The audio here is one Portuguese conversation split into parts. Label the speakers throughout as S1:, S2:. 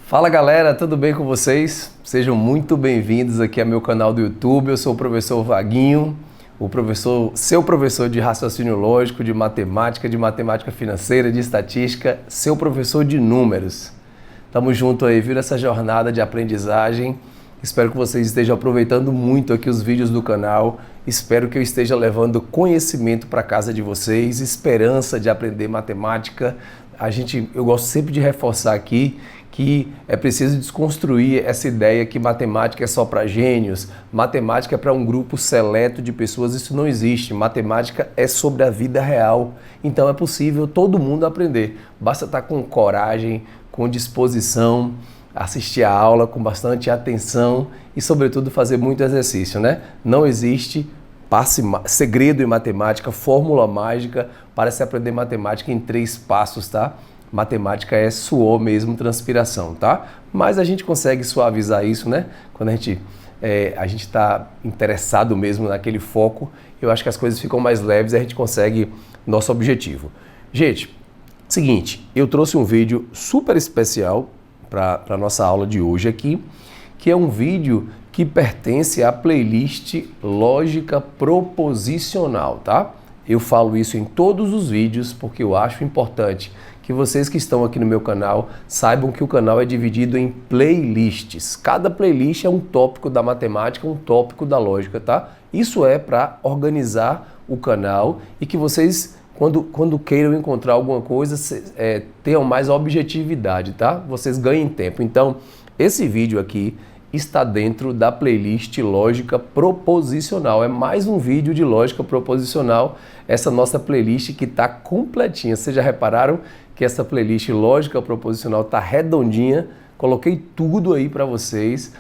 S1: Fala galera, tudo bem com vocês? Sejam muito bem-vindos aqui ao meu canal do YouTube. Eu sou o professor Vaguinho, seu professor de raciocínio lógico, de matemática financeira, de estatística, seu professor de números. Tamo junto aí, viu, nessa jornada de aprendizagem. Espero que vocês estejam aproveitando muito aqui os vídeos do canal. Espero que eu esteja levando conhecimento para casa de vocês, esperança de aprender matemática. Eu gosto sempre de reforçar aqui que é preciso desconstruir essa ideia que matemática é só para gênios, matemática é para um grupo seleto de pessoas, isso não existe. Matemática é sobre a vida real, então é possível todo mundo aprender. Basta estar com coragem, com disposição, assistir a aula com bastante atenção e, sobretudo, fazer muito exercício, né? Não existe segredo em matemática, fórmula mágica para se aprender matemática em 3 passos, tá? Matemática é suor mesmo, transpiração, tá? Mas a gente consegue suavizar isso, né? Quando a gente está interessado mesmo naquele foco, eu acho que as coisas ficam mais leves e a gente consegue nosso objetivo. Gente, seguinte, eu trouxe um vídeo super especial para a nossa aula de hoje aqui, que é um vídeo que pertence à playlist Lógica Proposicional, tá? Eu falo isso em todos os vídeos porque eu acho importante que vocês que estão aqui no meu canal saibam que o canal é dividido em playlists. Cada playlist é um tópico da matemática, um tópico da lógica, tá? Isso é para organizar o canal e que vocês, quando queiram encontrar alguma coisa, tenham mais objetividade, tá? Vocês ganhem tempo. Então, esse vídeo aqui está dentro da playlist Lógica Proposicional. É mais um vídeo de Lógica Proposicional, essa nossa playlist que está completinha. Vocês já repararam que essa playlist Lógica Proposicional está redondinha? Coloquei tudo aí para vocês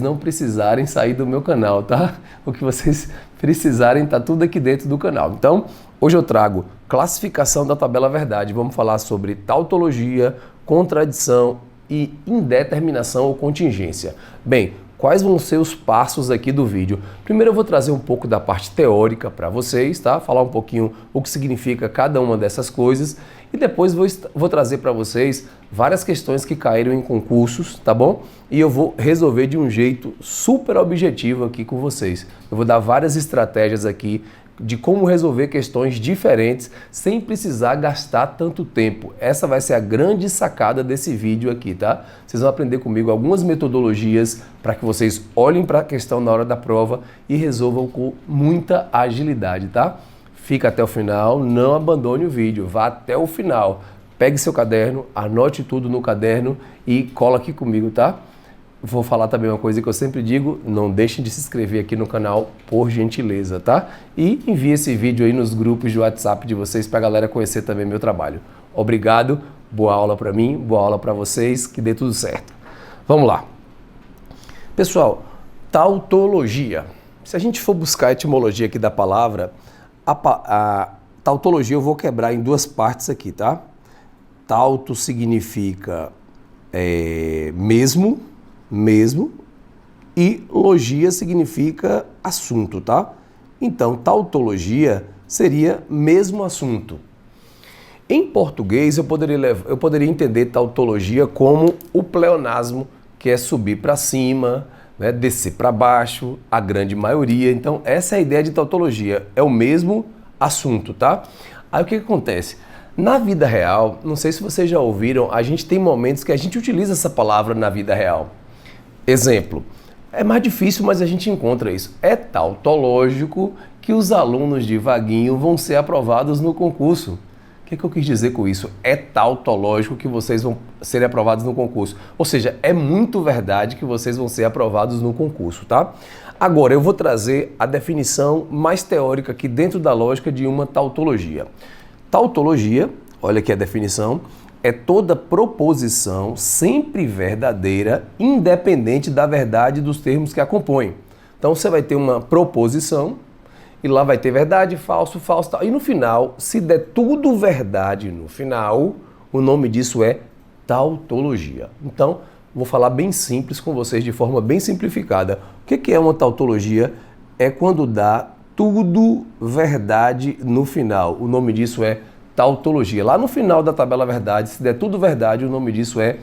S1: não precisarem sair do meu canal, tá? O que vocês precisarem está tudo aqui dentro do canal. Então, hoje eu trago classificação da tabela verdade. Vamos falar sobre tautologia, contradição e indeterminação ou contingência. Bem, quais vão ser os passos aqui do vídeo? Primeiro eu vou trazer um pouco da parte teórica para vocês, tá? Falar um pouquinho o que significa cada uma dessas coisas e depois vou trazer para vocês várias questões que caíram em concursos, tá bom? E eu vou resolver de um jeito super objetivo aqui com vocês. Eu vou dar várias estratégias aqui de como resolver questões diferentes sem precisar gastar tanto tempo. Essa vai ser a grande sacada desse vídeo aqui, tá? Vocês vão aprender comigo algumas metodologias para que vocês olhem para a questão na hora da prova e resolvam com muita agilidade, tá? Fica até o final, não abandone o vídeo, vá até o final. Pegue seu caderno, anote tudo no caderno e cola aqui comigo, tá? Vou falar também uma coisa que eu sempre digo, não deixem de se inscrever aqui no canal, por gentileza, tá? E envie esse vídeo aí nos grupos de WhatsApp de vocês para a galera conhecer também meu trabalho. Obrigado, boa aula para mim, boa aula para vocês, que dê tudo certo. Vamos lá. Pessoal, tautologia. Se a gente for buscar a etimologia aqui da palavra, a tautologia eu vou quebrar em 2 partes aqui, tá? Tauto significa mesmo, e logia significa assunto, tá? Então, tautologia seria mesmo assunto. Em português, eu poderia entender tautologia como o pleonasmo, que é subir para cima, né, descer para baixo, a grande maioria. Então, essa é a ideia de tautologia, é o mesmo assunto, tá? Aí o que acontece? Na vida real, não sei se vocês já ouviram, a gente tem momentos que a gente utiliza essa palavra na vida real. Exemplo, é mais difícil, mas a gente encontra isso. É tautológico que os alunos de Vaguinho vão ser aprovados no concurso. O que eu quis dizer com isso? É tautológico que vocês vão ser aprovados no concurso. Ou seja, é muito verdade que vocês vão ser aprovados no concurso, tá? Agora, eu vou trazer a definição mais teórica aqui dentro da lógica de uma tautologia. Tautologia, olha aqui a definição, é toda proposição sempre verdadeira, independente da verdade dos termos que a compõem. Então você vai ter uma proposição e lá vai ter verdade, falso, falso, tal. E no final, se der tudo verdade no final, o nome disso é tautologia. Então, vou falar bem simples com vocês, de forma bem simplificada. O que é uma tautologia? É quando dá tudo verdade no final. O nome disso é tautologia. Lá no final da tabela verdade, se der tudo verdade, o nome disso é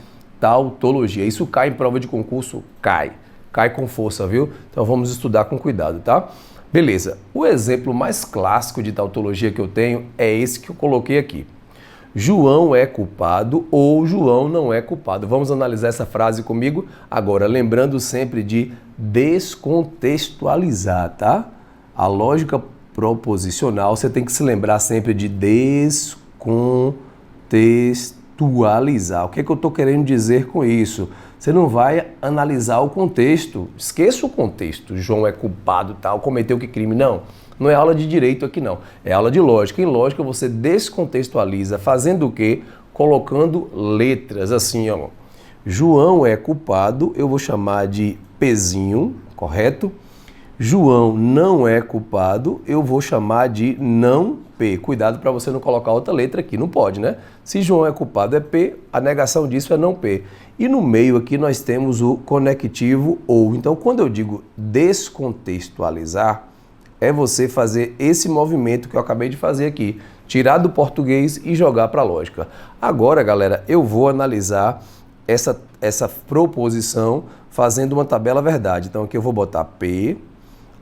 S1: tautologia. Isso cai em prova de concurso? Cai. Cai com força, viu? Então vamos estudar com cuidado, tá? Beleza. O exemplo mais clássico de tautologia que eu tenho é esse que eu coloquei aqui. João é culpado ou João não é culpado. Vamos analisar essa frase comigo? Agora, lembrando sempre de descontextualizar, tá? A lógica proposicional, você tem que se lembrar sempre de descontextualizar. O que é que eu estou querendo dizer com isso? Você não vai analisar o contexto. Esqueça o contexto. João é culpado, tal, cometeu que crime. Não. Não é aula de direito aqui, não. É aula de lógica. Em lógica, você descontextualiza, fazendo o quê? Colocando letras, assim, ó. João é culpado, eu vou chamar de Pzinho, correto? João não é culpado, eu vou chamar de não P. Cuidado para você não colocar outra letra aqui, não pode, né? Se João é culpado é P, a negação disso é não P. E no meio aqui nós temos o conectivo ou. Então, quando eu digo descontextualizar, é você fazer esse movimento que eu acabei de fazer aqui, tirar do português e jogar para a lógica. Agora, galera, eu vou analisar essa proposição fazendo uma tabela verdade. Então, aqui eu vou botar P,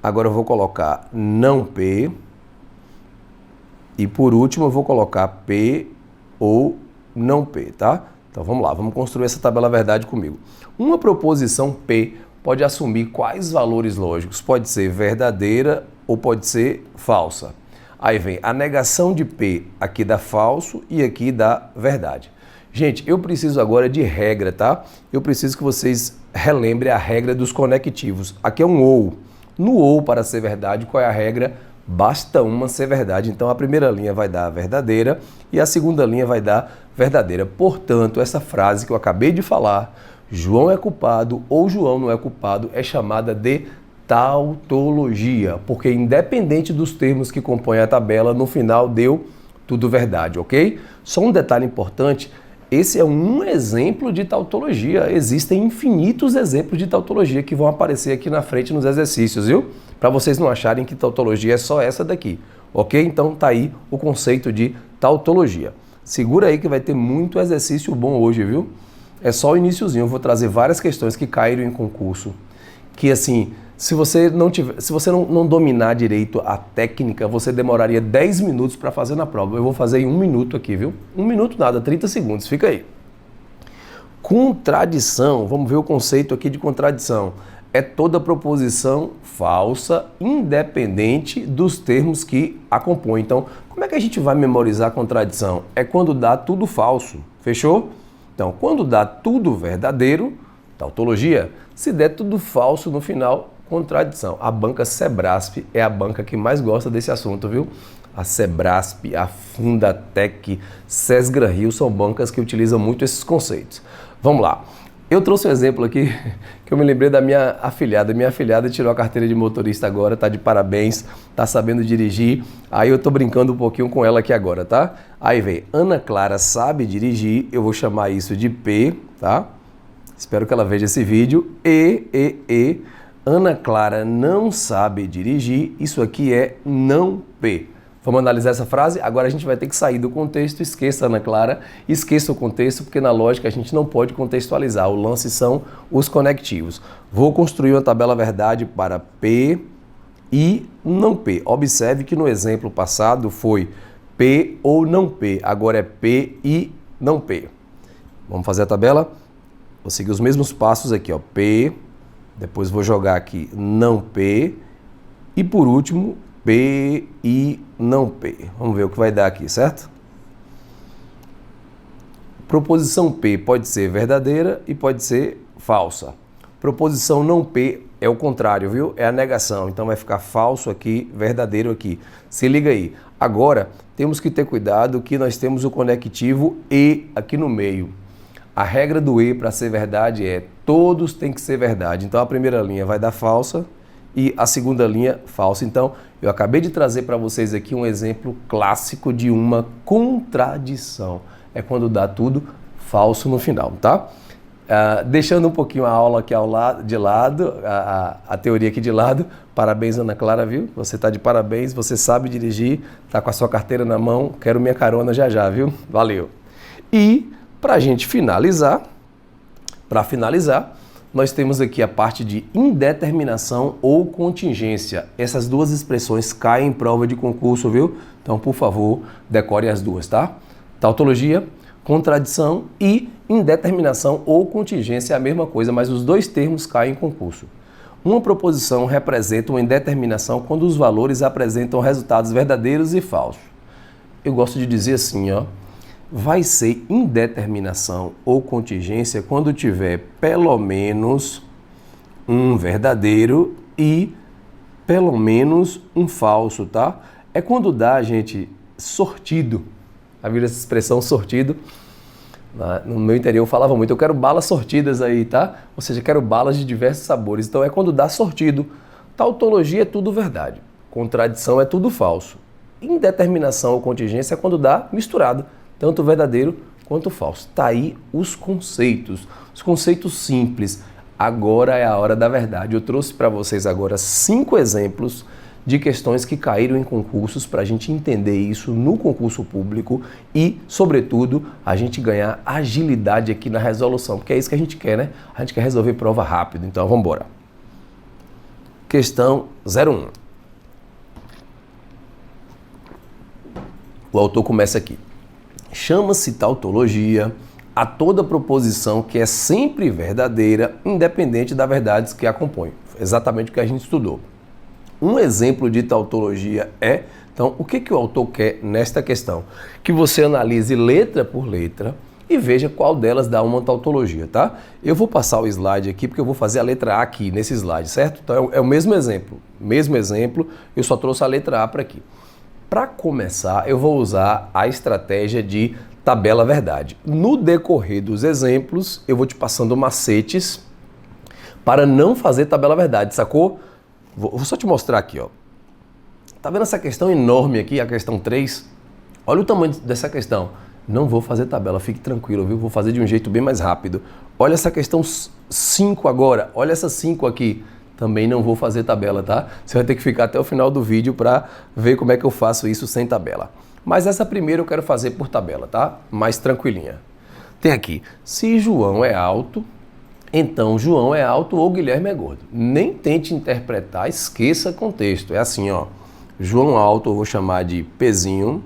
S1: agora eu vou colocar não P, e por último eu vou colocar P ou não P, tá? Então, vamos lá, vamos construir essa tabela verdade comigo. Uma proposição P pode assumir quais valores lógicos? Pode ser verdadeira ou pode ser falsa. Aí vem a negação de P, aqui dá falso e aqui dá verdade. Gente, eu preciso agora de regra, tá? Eu preciso que vocês relembrem a regra dos conectivos. Aqui é um ou. No ou, para ser verdade, qual é a regra? Basta uma ser verdade. Então, a primeira linha vai dar verdadeira e a segunda linha vai dar verdadeira. Portanto, essa frase que eu acabei de falar, João é culpado ou João não é culpado, é chamada de tautologia, porque independente dos termos que compõem a tabela, no final deu tudo verdade, ok? Só um detalhe importante, esse é um exemplo de tautologia. Existem infinitos exemplos de tautologia que vão aparecer aqui na frente nos exercícios, viu? Para vocês não acharem que tautologia é só essa daqui, ok? Então tá aí o conceito de tautologia. Segura aí que vai ter muito exercício bom hoje, viu? É só o iniciozinho, eu vou trazer várias questões que caíram em concurso, que assim, se você não dominar direito a técnica, você demoraria 10 minutos para fazer na prova. Eu vou fazer em 1 minuto aqui, viu? 1 minuto nada, 30 segundos, fica aí. Contradição, vamos ver o conceito aqui de contradição. É toda proposição falsa, independente dos termos que a compõem. Então, como é que a gente vai memorizar a contradição? É quando dá tudo falso, fechou? Então, quando dá tudo verdadeiro, tautologia. Se der tudo falso no final, contradição. A banca Sebrasp é a banca que mais gosta desse assunto, viu? A Sebrasp, a Fundatec, Sesgra Rio são bancas que utilizam muito esses conceitos. Vamos lá. Eu trouxe um exemplo aqui que eu me lembrei da minha afilhada. Minha afilhada tirou a carteira de motorista agora, tá de parabéns, tá sabendo dirigir. Aí eu tô brincando um pouquinho com ela aqui agora, tá? Aí vem, Ana Clara sabe dirigir, eu vou chamar isso de P, tá? Espero que ela veja esse vídeo. Ana Clara não sabe dirigir, isso aqui é não P. Vamos analisar essa frase? Agora a gente vai ter que sair do contexto, esqueça Ana Clara, esqueça o contexto, porque na lógica a gente não pode contextualizar, o lance são os conectivos. Vou construir uma tabela verdade para P e não P. Observe que no exemplo passado foi P ou não P, agora é P e não P. Vamos fazer a tabela? Vou seguir os mesmos passos aqui, ó. P, depois vou jogar aqui não P e por último P e não P. Vamos ver o que vai dar aqui, certo? Proposição P pode ser verdadeira e pode ser falsa. Proposição não P é o contrário, viu? É a negação. Então vai ficar falso aqui, verdadeiro aqui. Se liga aí. Agora, temos que ter cuidado que nós temos o conectivo E aqui no meio. A regra do E para ser verdade é todos têm que ser verdade. Então a primeira linha vai dar falsa e a segunda linha falsa. Então eu acabei de trazer para vocês aqui um exemplo clássico de uma contradição. É quando dá tudo falso no final, tá? Deixando um pouquinho a aula aqui de lado, a teoria aqui de lado. Parabéns, Ana Clara, viu? Você está de parabéns, você sabe dirigir, está com a sua carteira na mão, quero minha carona já já, viu? Valeu! E para a gente finalizar, Para finalizar, nós temos aqui a parte de indeterminação ou contingência. Essas duas expressões caem em prova de concurso, viu? Então, por favor, decore as duas, tá? Tautologia, contradição e indeterminação ou contingência é a mesma coisa, mas os dois termos caem em concurso. Uma proposição representa uma indeterminação quando os valores apresentam resultados verdadeiros e falsos. Eu gosto de dizer assim, ó, vai ser indeterminação ou contingência quando tiver pelo menos um verdadeiro e pelo menos um falso, tá? É quando dá, gente, sortido. A vida essa expressão sortido. No meu interior eu falava muito, eu quero balas sortidas aí, tá? Ou seja, quero balas de diversos sabores. Então é quando dá sortido. Tautologia é tudo verdade. Contradição é tudo falso. Indeterminação ou contingência é quando dá misturado. Tanto verdadeiro quanto falso. Tá aí os conceitos simples. Agora é a hora da verdade. Eu trouxe para vocês agora 5 exemplos de questões que caíram em concursos para a gente entender isso no concurso público e, sobretudo, a gente ganhar agilidade aqui na resolução, porque é isso que a gente quer, né? A gente quer resolver prova rápido. Então, vamos embora. Questão 01. O autor começa aqui. Chama-se tautologia a toda proposição que é sempre verdadeira, independente das verdades que a compõem. Exatamente o que a gente estudou. Um exemplo de tautologia é, então, o que o autor quer nesta questão? Que você analise letra por letra e veja qual delas dá uma tautologia, tá? Eu vou passar o slide aqui porque eu vou fazer a letra A aqui nesse slide, certo? Então é o mesmo exemplo, eu só trouxe a letra A para aqui. Para começar, eu vou usar a estratégia de tabela verdade. No decorrer dos exemplos, eu vou te passando macetes para não fazer tabela verdade, sacou? Vou só te mostrar aqui, ó. Tá vendo essa questão enorme aqui, a questão 3? Olha o tamanho dessa questão. Não vou fazer tabela, fique tranquilo, viu? Vou fazer de um jeito bem mais rápido. Olha essa questão 5 agora, olha essa 5 aqui. Também não vou fazer tabela, tá? Você vai ter que ficar até o final do vídeo para ver como é que eu faço isso sem tabela. Mas essa primeira eu quero fazer por tabela, tá? Mais tranquilinha. Tem aqui, se João é alto, então João é alto ou Guilherme é gordo. Nem tente interpretar, esqueça contexto. É assim, ó. João alto eu vou chamar de Pzinho.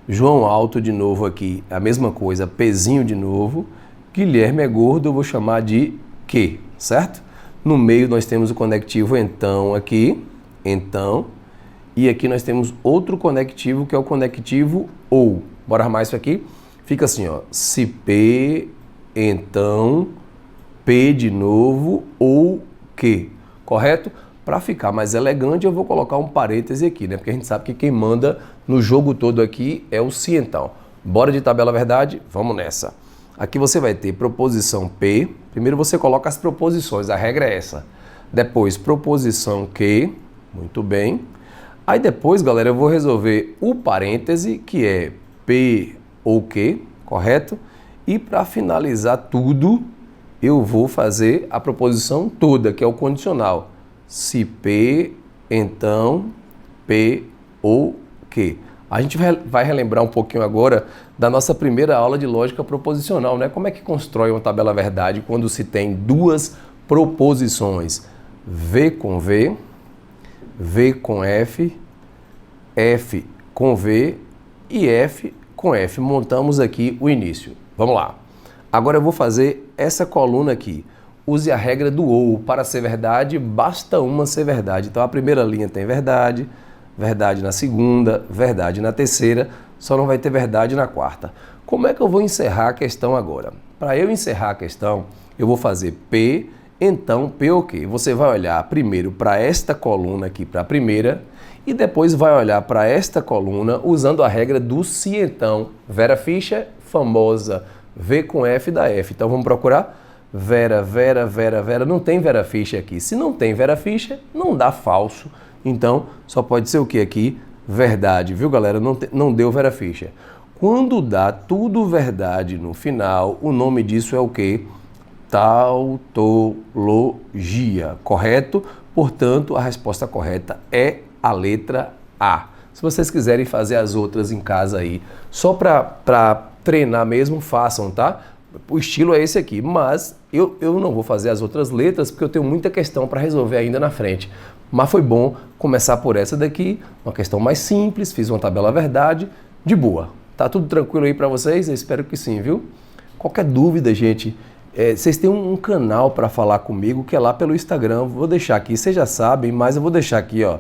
S1: João alto de novo aqui, a mesma coisa, Pzinho de novo. Guilherme é gordo, eu vou chamar de Q, certo? No meio nós temos o conectivo então aqui, então, e aqui nós temos outro conectivo que é o conectivo ou. Bora armar isso aqui? Fica assim, ó, se P, então, P de novo ou Q, correto? Para ficar mais elegante eu vou colocar um parêntese aqui, né? Porque a gente sabe que quem manda no jogo todo aqui é o se então. Bora de tabela verdade? Vamos nessa. Aqui você vai ter proposição P. Primeiro você coloca as proposições, a regra é essa. Depois, proposição Q. Muito bem. Aí depois, galera, eu vou resolver o parêntese, que é P ou Q, correto? E para finalizar tudo, eu vou fazer a proposição toda, que é o condicional. Se P, então P ou Q. A gente vai relembrar um pouquinho agora da nossa primeira aula de lógica proposicional, né? Como é que constrói uma tabela verdade quando se tem duas proposições? V com V, V com F, F com V e F com F. Montamos aqui o início. Vamos lá. Agora eu vou fazer essa coluna aqui. Use a regra do ou. Para ser verdade, basta uma ser verdade. Então a primeira linha tem verdade, verdade na segunda, verdade na terceira, só não vai ter verdade na quarta. Como é que eu vou encerrar a questão agora? Para eu encerrar a questão, eu vou fazer P, então P o quê? Você vai olhar primeiro para esta coluna aqui, para a primeira, e depois vai olhar para esta coluna usando a regra do se então. Vera Fischer, famosa, V com F da F. Então vamos procurar? Vera, Vera, Vera, Vera. Não tem Vera Fischer aqui. Se não tem Vera Fischer, não dá falso. Então, só pode ser o que aqui? Verdade, viu, galera? Não deu Vera Fischer. Quando dá tudo verdade no final, o nome disso é o quê? Tautologia, correto? Portanto, a resposta correta é a letra A. Se vocês quiserem fazer as outras em casa aí, só para treinar mesmo, façam, tá? O estilo é esse aqui, mas eu não vou fazer as outras letras porque eu tenho muita questão para resolver ainda na frente. Mas foi bom começar por essa daqui, uma questão mais simples, fiz uma tabela verdade, de boa. Tá tudo tranquilo aí para vocês? Eu espero que sim, viu? Qualquer dúvida, gente, vocês têm um canal para falar comigo que é lá pelo Instagram, vou deixar aqui, vocês já sabem, mas eu vou deixar aqui, ó,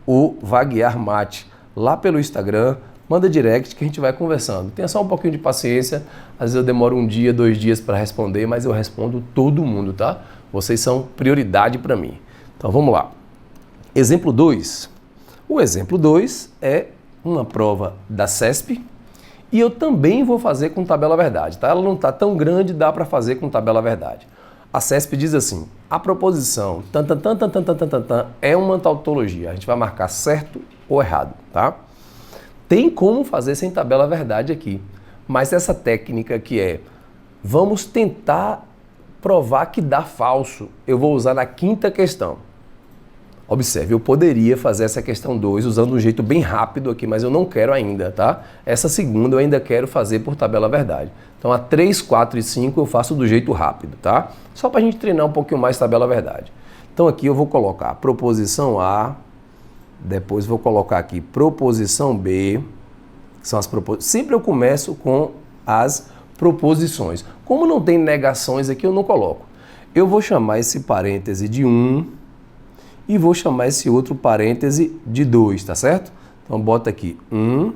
S1: o Vaguear Mate, lá pelo Instagram. Manda direct que a gente vai conversando. Tenha só um pouquinho de paciência. Às vezes eu demoro 1 dia, 2 dias para responder, mas eu respondo todo mundo, tá? Vocês são prioridade para mim. Então vamos lá. Exemplo 2. O exemplo 2 é uma prova da CESP e eu também vou fazer com tabela verdade, tá? Ela não está tão grande, dá para fazer com tabela verdade. A CESP diz assim: a proposição é uma tautologia. A gente vai marcar certo ou errado, tá? Tem como fazer sem tabela verdade aqui, mas essa técnica que é, vamos tentar provar que dá falso, eu vou usar na 5ª questão. Observe, eu poderia fazer essa questão 2 usando um jeito bem rápido aqui, mas eu não quero ainda, tá? Essa segunda eu ainda quero fazer por tabela verdade. Então a 3, 4 e 5 eu faço do jeito rápido, tá? Só para a gente treinar um pouquinho mais tabela verdade. Então aqui eu vou colocar proposição A, depois vou colocar aqui proposição B, que são as proposições. Sempre eu começo com as proposições. Como não tem negações aqui, eu não coloco. Eu vou chamar esse parêntese de 1 e vou chamar esse outro parêntese de 2, tá certo? Então bota aqui 1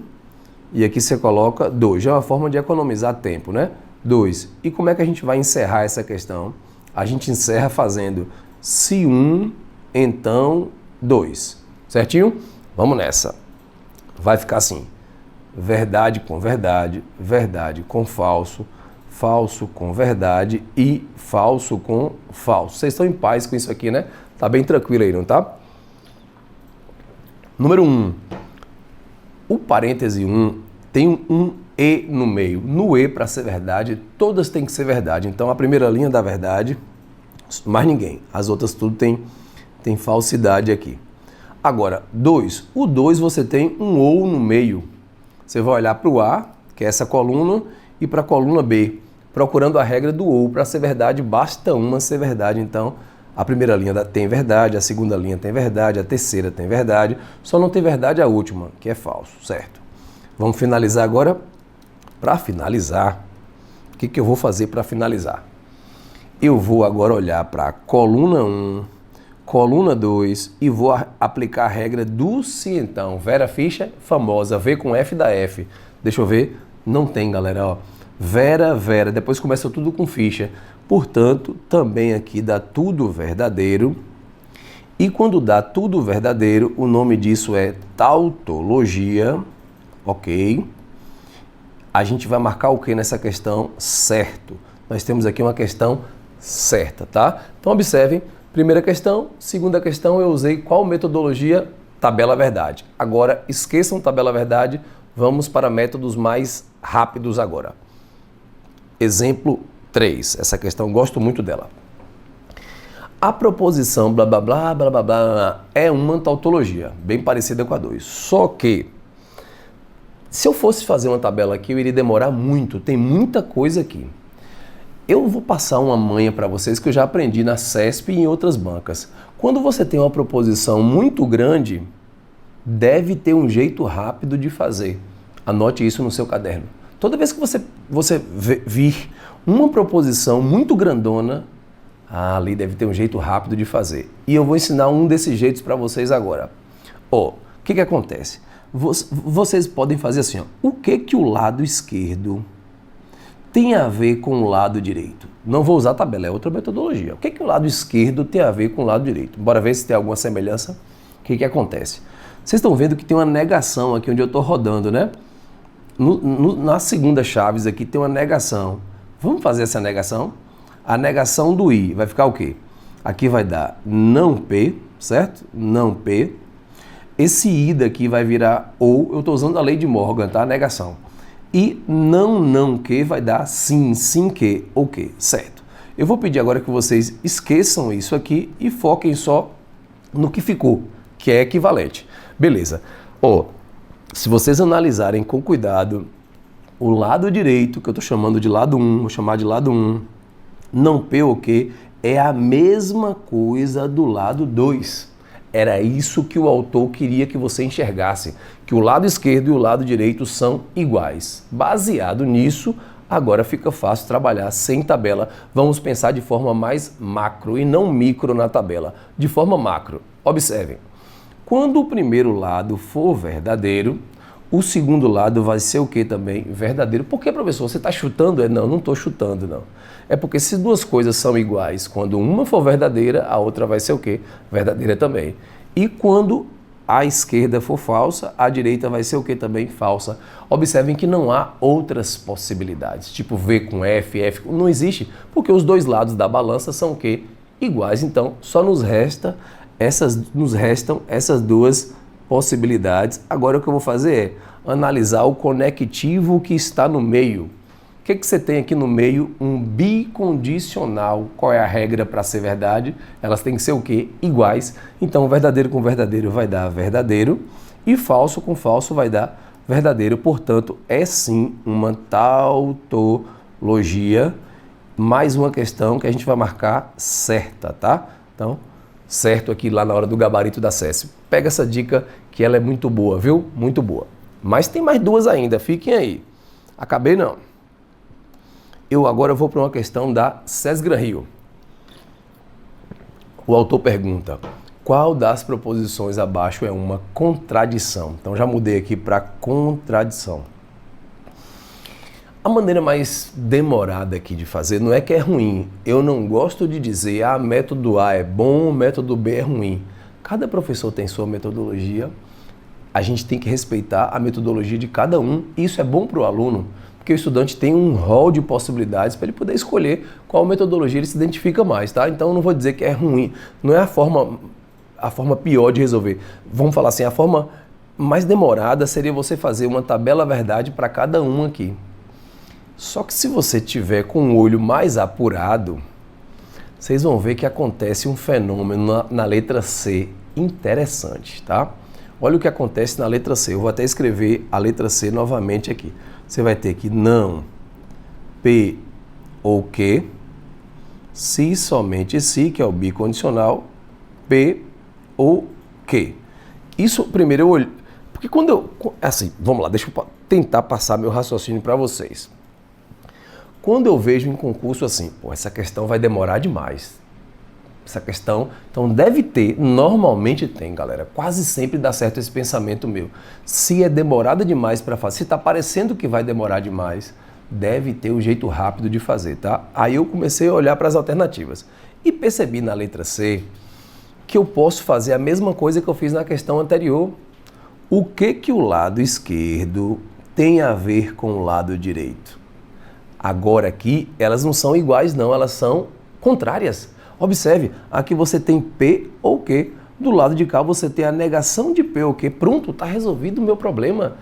S1: e aqui você coloca 2. Já é uma forma de economizar tempo, né? 2. E como é que a gente vai encerrar essa questão? A gente encerra fazendo se 1, então 2. Certinho? Vamos nessa. Vai ficar assim: verdade com verdade, verdade com falso, falso com verdade e falso com falso. Vocês estão em paz com isso aqui, né? Tá bem tranquilo aí, não tá? Número 1. O parêntese 1 tem um E no meio. No E, para ser verdade, todas têm que ser verdade. Então, a primeira linha da verdade, mais ninguém. As outras tudo tem falsidade aqui. Agora, 2. O 2 você tem um OU no meio. Você vai olhar para o A, que é essa coluna, e para a coluna B, procurando a regra do OU. Para ser verdade, basta uma ser verdade. Então, a primeira linha tem verdade, a segunda linha tem verdade, a terceira tem verdade. Só não tem verdade a última, que é falso, certo? Vamos finalizar agora. Para finalizar, o que eu vou fazer para finalizar? Eu vou agora olhar para a coluna 1, coluna 2 e vou aplicar a regra do se então. Vera Fischer, famosa, V com F da F. Deixa eu ver. Não tem, galera. Ó. Vera, Vera. Depois começa tudo com Fischer. Portanto, também aqui dá tudo verdadeiro. E quando dá tudo verdadeiro, o nome disso é tautologia. Ok? A gente vai marcar o que nessa questão? Certo. Nós temos aqui uma questão certa, tá? Então, observem. Primeira questão, segunda questão, eu usei qual metodologia? Tabela verdade. Agora, esqueçam tabela verdade, vamos para métodos mais rápidos agora. Exemplo 3, essa questão gosto muito dela. A proposição blá blá blá blá blá blá é uma tautologia, bem parecida com a 2. Só que, se eu fosse fazer uma tabela aqui, eu iria demorar muito, tem muita coisa aqui. Eu vou passar uma manha para vocês que eu já aprendi na CESP e em outras bancas. Quando você tem uma proposição muito grande, deve ter um jeito rápido de fazer. Anote isso no seu caderno. Toda vez que você vir uma proposição muito grandona, ali deve ter um jeito rápido de fazer. E eu vou ensinar um desses jeitos para vocês agora. O que acontece? Vocês podem fazer assim, ó. O que o lado esquerdo tem a ver com o lado direito? Não vou usar a tabela, é outra metodologia. O que o lado esquerdo tem a ver com o lado direito? Bora ver se tem alguma semelhança. O que acontece? Vocês estão vendo que tem uma negação aqui onde eu estou rodando, né? Na segunda chaves aqui tem uma negação. Vamos fazer essa negação? A negação do I vai ficar o quê? Aqui vai dar não P, certo? Não P. Esse I daqui vai virar ou, eu estou usando a lei de Morgan, tá? Negação. E não que vai dar sim que, ok, certo. Eu vou pedir agora que vocês esqueçam isso aqui e foquem só no que ficou, que é equivalente. Beleza. Se vocês analisarem com cuidado o lado direito, que eu estou chamando de lado 1, vou chamar de lado 1, não P ou Q, é a mesma coisa do lado 2. Era isso que o autor queria que você enxergasse, que o lado esquerdo e o lado direito são iguais. Baseado nisso, agora fica fácil trabalhar sem tabela. Vamos pensar de forma mais macro e não micro na tabela. De forma macro, observem. Quando o primeiro lado for verdadeiro, o segundo lado vai ser o que também? Verdadeiro. Por que, professor? Você está chutando? Não, não estou chutando, não. É porque se duas coisas são iguais, quando uma for verdadeira, a outra vai ser o quê? Verdadeira também. E quando a esquerda for falsa, a direita vai ser o quê também? Falsa. Observem que não há outras possibilidades, tipo V com F, F, não existe, porque os dois lados da balança são o quê? Iguais. Então, só nos restam essas duas possibilidades. Agora o que eu vou fazer é analisar o conectivo que está no meio. O que você tem aqui no meio? Um bicondicional. Qual é a regra para ser verdade? Elas têm que ser o quê? Iguais. Então, verdadeiro com verdadeiro vai dar verdadeiro e falso com falso vai dar verdadeiro. Portanto, é sim uma tautologia. Mais uma questão que a gente vai marcar certa, tá? Então, certo aqui lá na hora do gabarito da SESI. Pega essa dica que ela é muito boa, viu? Muito boa. Mas tem mais duas ainda, fiquem aí. Acabei não. Eu agora vou para uma questão da SESGRAN Rio. O autor pergunta, qual das proposições abaixo é uma contradição? Então já mudei aqui para contradição. A maneira mais demorada aqui de fazer não é que é ruim. Eu não gosto de dizer, método A é bom, método B é ruim. Cada professor tem sua metodologia. A gente tem que respeitar a metodologia de cada um. E isso é bom para o aluno, porque o estudante tem um rol de possibilidades para ele poder escolher qual metodologia ele se identifica mais, tá? Então eu não vou dizer que é ruim. Não é a forma pior de resolver. Vamos falar assim, a forma mais demorada seria você fazer uma tabela verdade para cada um aqui. Só que se você tiver com o olho mais apurado, vocês vão ver que acontece um fenômeno na letra C interessante, tá? Olha o que acontece na letra C. Eu vou até escrever a letra C novamente aqui. Você vai ter que não, P ou Q, se, somente se, que é o bicondicional, P ou Q. Isso primeiro eu olho, porque quando eu, assim, vamos lá, deixa eu tentar passar meu raciocínio para vocês. Quando eu vejo em concurso assim, essa questão vai demorar demais. Essa questão, então deve ter, normalmente tem, galera, quase sempre dá certo esse pensamento meu. Se é demorada demais para fazer, se está parecendo que vai demorar demais, deve ter um jeito rápido de fazer, tá? Aí eu comecei a olhar para as alternativas e percebi na letra C que eu posso fazer a mesma coisa que eu fiz na questão anterior. O que o lado esquerdo tem a ver com o lado direito? Agora aqui, elas não são iguais não, elas são contrárias. Observe, aqui você tem P ou Q, do lado de cá você tem a negação de P ou Q. Pronto, está resolvido o meu problema.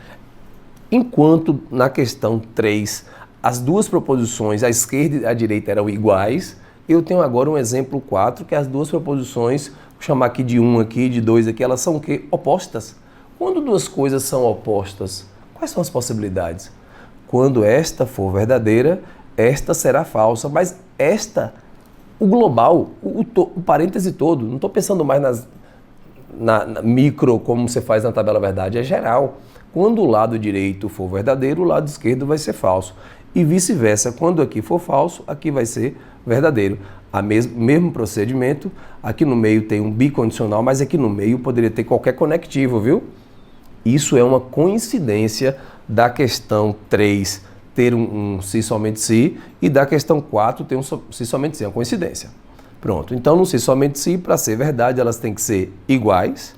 S1: Enquanto na questão 3, as duas proposições, a esquerda e a direita, eram iguais, eu tenho agora um exemplo 4, que as duas proposições, vou chamar aqui de 1 aqui, de 2 aqui, elas são o quê? Opostas. Quando duas coisas são opostas, quais são as possibilidades? Quando esta for verdadeira, esta será falsa, mas esta, o global, o parêntese todo, não estou pensando mais na micro, como você faz na tabela verdade, é geral. Quando o lado direito for verdadeiro, o lado esquerdo vai ser falso. E vice-versa, quando aqui for falso, aqui vai ser verdadeiro. Mesmo procedimento, aqui no meio tem um bicondicional, mas aqui no meio poderia ter qualquer conectivo, viu? Isso é uma coincidência da questão 3 ter um se somente se e da questão 4 ter um se somente se, é uma coincidência. Pronto, então no se somente se, para ser verdade, elas têm que ser iguais.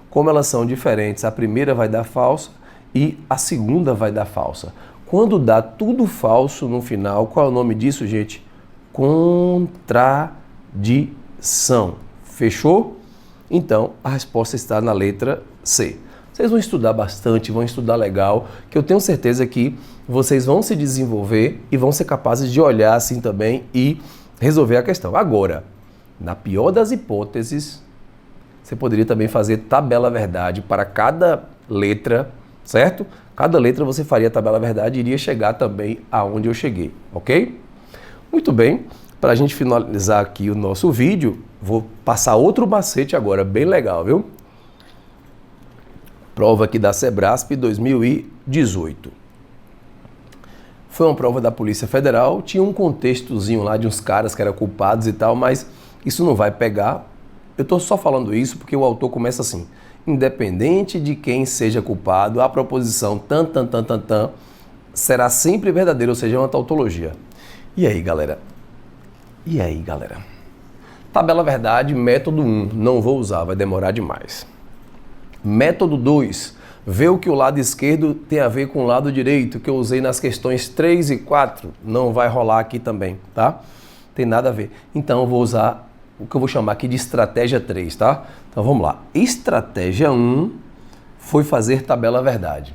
S1: Como elas são diferentes, a primeira vai dar falsa e a segunda vai dar falsa. Quando dá tudo falso no final, qual é o nome disso, gente? Contradição. Fechou? Então, a resposta está na letra C. Vocês vão estudar bastante, vão estudar legal, que eu tenho certeza que vocês vão se desenvolver e vão ser capazes de olhar assim também e resolver a questão. Agora, na pior das hipóteses, você poderia também fazer tabela verdade para cada letra certo? Cada letra você faria a tabela verdade e iria chegar também aonde eu cheguei, ok? Muito bem, para a gente finalizar aqui o nosso vídeo, vou passar outro macete agora, bem legal, viu? Prova aqui da Sebrasp 2018. Foi uma prova da Polícia Federal, tinha um contextozinho lá de uns caras que eram culpados e tal, mas isso não vai pegar. Eu estou só falando isso porque o autor começa assim: independente de quem seja culpado, a proposição será sempre verdadeira, ou seja, é uma tautologia. E aí, galera? Tabela verdade, método 1, não vou usar, vai demorar demais. Método 2, ver o que o lado esquerdo tem a ver com o lado direito, que eu usei nas questões 3 e 4, não vai rolar aqui também, tá? Tem nada a ver. Então eu vou usar o que eu vou chamar aqui de estratégia 3, tá? Então vamos lá. Estratégia 1 foi fazer tabela verdade.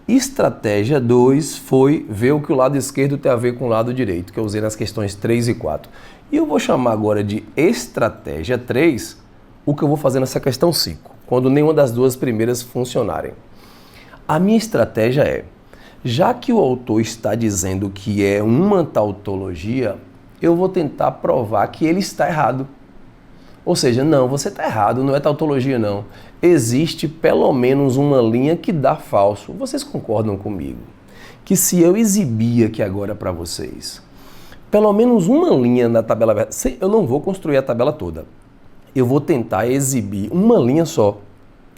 S1: Estratégia 2 foi ver o que o lado esquerdo tem a ver com o lado direito, que eu usei nas questões 3 e 4. E eu vou chamar agora de estratégia 3 o que eu vou fazer nessa questão 5, quando nenhuma das duas primeiras funcionarem. A minha estratégia é, já que o autor está dizendo que é uma tautologia, eu vou tentar provar que ele está errado. Ou seja, não, você está errado, não é tautologia não. Existe pelo menos uma linha que dá falso. Vocês concordam comigo? Que se eu exibir aqui agora para vocês, pelo menos uma linha na tabela verdade, eu não vou construir a tabela toda. Eu vou tentar exibir uma linha só,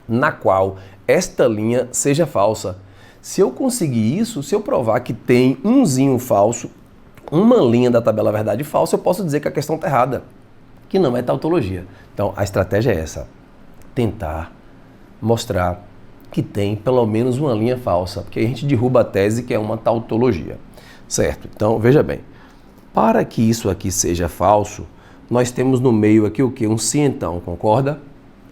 S1: na qual esta linha seja falsa. Se eu conseguir isso, se eu provar que tem umzinho falso, uma linha da tabela verdade falsa, eu posso dizer que a questão está errada, que não é tautologia. Então, a estratégia é essa, tentar mostrar que tem pelo menos uma linha falsa, porque a gente derruba a tese que é uma tautologia, certo? Então, veja bem, para que isso aqui seja falso, nós temos no meio aqui o quê? Um se então, concorda?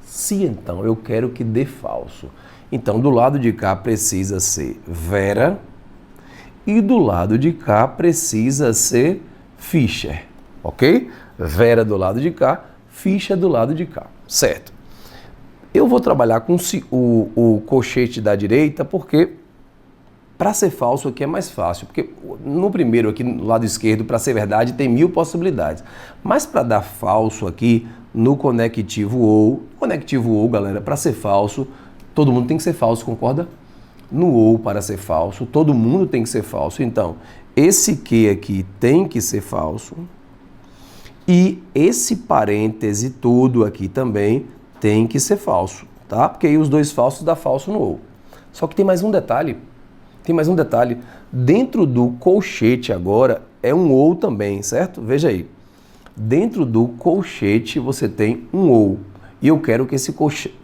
S1: Se então, eu quero que dê falso. Então, do lado de cá precisa ser Vera e do lado de cá precisa ser Fischer, ok? Vera do lado de cá, Fischer do lado de cá, certo? Eu vou trabalhar com o colchete da direita porque para ser falso aqui é mais fácil, porque no primeiro aqui no lado esquerdo, para ser verdade, tem 1000 possibilidades. Mas para dar falso aqui, no conectivo ou, galera, para ser falso, todo mundo tem que ser falso, concorda? No ou, para ser falso, todo mundo tem que ser falso. Então, esse que aqui tem que ser falso e esse parêntese todo aqui também tem que ser falso, tá? Porque aí os dois falsos dá falso no ou. Só que tem mais um detalhe. Dentro do colchete agora é um ou também, certo? Veja aí. Dentro do colchete você tem um ou. E eu quero que esse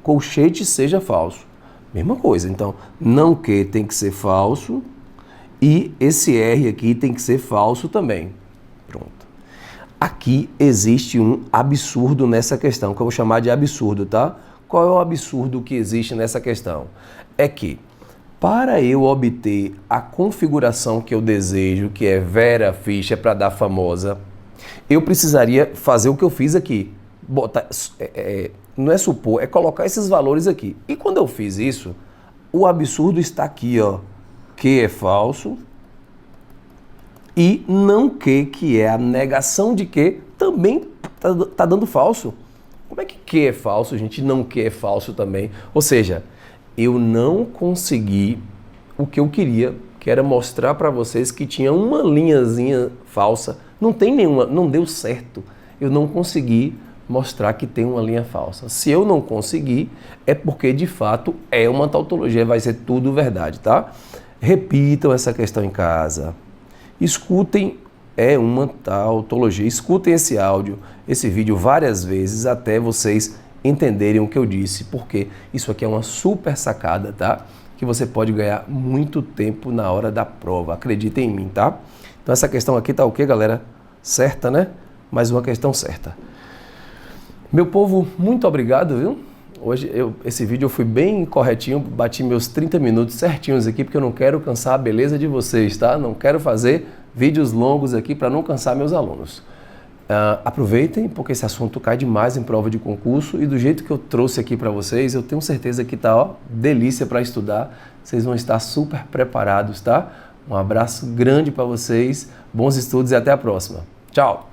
S1: colchete seja falso. Mesma coisa. Então, não que tem que ser falso e esse R aqui tem que ser falso também. Pronto. Aqui existe um absurdo nessa questão, que eu vou chamar de absurdo, tá? Qual é o absurdo que existe nessa questão? É que para eu obter a configuração que eu desejo, que é Vera Fischer para dar famosa, eu precisaria fazer o que eu fiz aqui. Botar, não é supor, é colocar esses valores aqui. E quando eu fiz isso, o absurdo está aqui, ó. Que é falso e não que é a negação de que, também tá dando falso. Como é que é falso, gente? Não que é falso também. Ou seja, eu não consegui o que eu queria, que era mostrar para vocês que tinha uma linhazinha falsa. Não tem nenhuma, não deu certo. Eu não consegui mostrar que tem uma linha falsa. Se eu não conseguir, é porque de fato é uma tautologia, vai ser tudo verdade, tá? Repitam essa questão em casa. Escutem, é uma tautologia. Escutem esse áudio, esse vídeo várias vezes até vocês entenderem o que eu disse, porque isso aqui é uma super sacada, tá? Que você pode ganhar muito tempo na hora da prova, acreditem em mim, tá? Então essa questão aqui tá o quê, galera? Certa, né? Mais uma questão certa. Meu povo, muito obrigado, viu? Hoje, esse vídeo eu fui bem corretinho, bati meus 30 minutos certinhos aqui, porque eu não quero cansar a beleza de vocês, tá? Não quero fazer vídeos longos aqui para não cansar meus alunos. Aproveitem, porque esse assunto cai demais em prova de concurso e do jeito que eu trouxe aqui para vocês, eu tenho certeza que tá delícia para estudar. Vocês vão estar super preparados, tá? Um abraço grande para vocês, bons estudos e até a próxima. Tchau!